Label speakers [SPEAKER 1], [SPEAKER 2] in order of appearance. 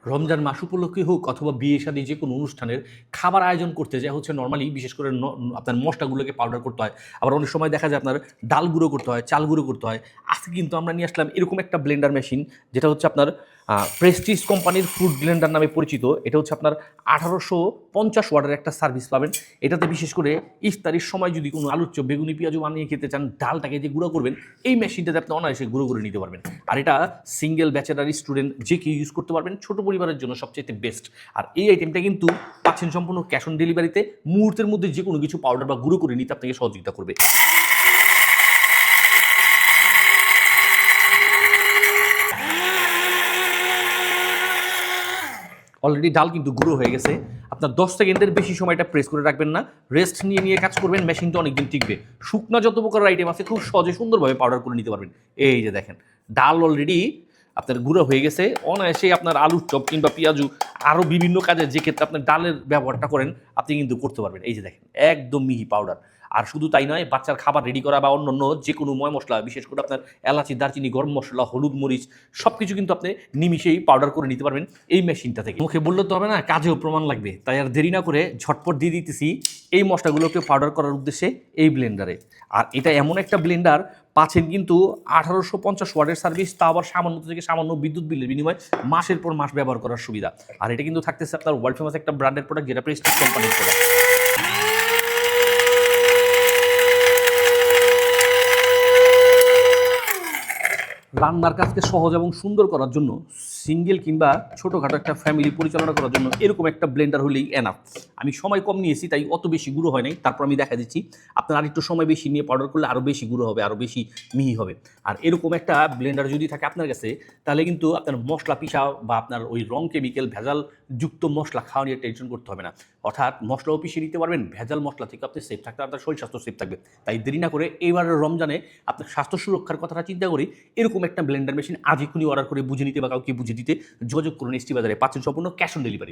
[SPEAKER 1] রমজান মাস উপলক্ষে হোক অথবা বিয়ে শাদী যে কোনো অনুষ্ঠানের খাবার আয়োজন করতে যা হচ্ছে নর্মালি বিশেষ করে আপনার মশলাগুলোকে পাউডার করতে হয়। আবার অনেক সময় দেখা যায় আপনার ডাল গুঁড়ো করতে হয়, চাল গুঁড়ো করতে হয়। আজকে কিন্তু আমরা নিয়ে আসলাম এরকম একটা ব্লেন্ডার মেশিন, যেটা হচ্ছে আপনার প্রেস্টিজ কোম্পানির ফ্রুট ব্লেন্ডার নামে পরিচিত। এটা হচ্ছে আপনার 1850 ওয়াটের একটা সার্ভিস পাবেন। এটাতে বিশেষ করে ইফতারির সময় যদি কোনো আলুর চপ, বেগুনি, পেঁয়াজু বানিয়ে খেতে চান, ডালটাকে যে গুঁড়ো করবেন, এই মেশিনটাতে আপনি অনায়াসে গুঁড়ো করে নিতে পারবেন। আর এটা সিঙ্গেল ব্যাচেলার স্টুডেন্ট যে কেউ ইউজ করতে পারবেন, ছোট পরিবারের জন্য সবচেয়ে বেস্ট। আর এই আইটেমটা কিন্তু পাচ্ছেন সম্পূর্ণ ক্যাশ অন ডেলিভারিতে। মুহূর্তের মধ্যে যে কোনো কিছু পাউডার বা গুঁড়ো করে নিতে আপনাকে সহযোগিতা করবে। অলরেডি ডাল কিন্তু গুঁড়ো হয়ে গেছে। আপনার 10 সেকেন্ডের বেশি সময়টা প্রেস করে রাখবেন না, রেস্ট নিয়ে নিয়ে কাজ করবেন, মেশিনটা অনেকদিন টিকবে। শুকনা যত প্রকার আইটেম আছে খুব সহজে সুন্দরভাবে পাউডার করে নিতে পারবেন। এই যে দেখেন, ডাল অলরেডি আপনার গুঁড়ো হয়ে গেছে। অনায়াসে আপনার আলুর চপ কিংবা পেঁয়াজু আরও বিভিন্ন কাজে যে ক্ষেত্রে আপনার ডালের ব্যবহারটা করেন আপনি কিন্তু করতে পারবেন। এই যে দেখেন, একদম মিহি পাউডার। আর শুধু তাই নয়, বাচ্চার খাবার রেডি করা বা অন্যান্য যে কোনো ময় মশলা, বিশেষ করে আপনার এলাচি, দারচিনি, গরম মশলা, হলুদ, মরিচ সব কিছু কিন্তু আপনি নিমিশেই পাউডার করে নিতে পারবেন এই মেশিনটা থেকে। মুখে বললে তো হবে না, কাজেও প্রমাণ লাগবে। তাই আর দেরি না করে ঝটপট দিয়ে দিতেছি এই মশলাগুলোকে পাউডার করার উদ্দেশ্যে এই ব্লেন্ডারে। আর এটা এমন একটা ব্লেন্ডার পাচ্ছেন কিন্তু 1850 ওয়াটের সার্ভিস, তা আবার সামান্য থেকে সামান্য বিদ্যুৎ বিলের বিনিময়ে মাসের পর মাস ব্যবহার করার সুবিধা। আর এটা কিন্তু থাকতেছে আপনার ওয়ার্ল্ড ফেমাস একটা ব্র্যান্ডের প্রোডাক্ট, যেটা প্রেস্টিজ কোম্পানির প্রোডাক্ট। রান্নার কাজকে সহজ এবং সুন্দর করার জন্য, সিঙ্গেল কিংবা ছোটোখাটো একটা ফ্যামিলি পরিচালনা করার জন্য এরকম একটা ব্লেন্ডার হলেই এনাফ। আমি সময় কম নিয়েছি তাই অত বেশি গুঁড়ো হয় নাই, তারপর আমি দেখা দিচ্ছি। আপনার আরেকটু সময় বেশি নিয়ে পাউডার করলে আরও বেশি গুঁড়ো হবে, আরও বেশি মিহি হবে। আর এরকম একটা ব্লেন্ডার যদি থাকে আপনার কাছে, তাহলে কিন্তু আপনার মশলা পিসা বা আপনার ওই রং কেমিক্যাল ভেজাল যুক্ত মশলা খাওয়া নিয়ে টেনশন করতে হবে না। অর্থাৎ মশলাও পিষিয়ে নিতে পারবেন, ভেজাল মশলা থেকে আপনি সেফ থাকতে, আপনার শরীর স্বাস্থ্য সেফ থাকবে। তাই দেরি না করে এইবারের রমজানে আপনার স্বাস্থ্য সুরক্ষার কথাটা চিন্তা করি এরকম একটা ব্লেন্ডার মেশিন আজ এখনই অর্ডার করে বুঝে নিতে বা কাউকে বুঝে দিতে যোগাযোগ করুন। এসটি বাজারে পাচ্ছেন সম্পূর্ণ ক্যাশ অন ডেলিভারি।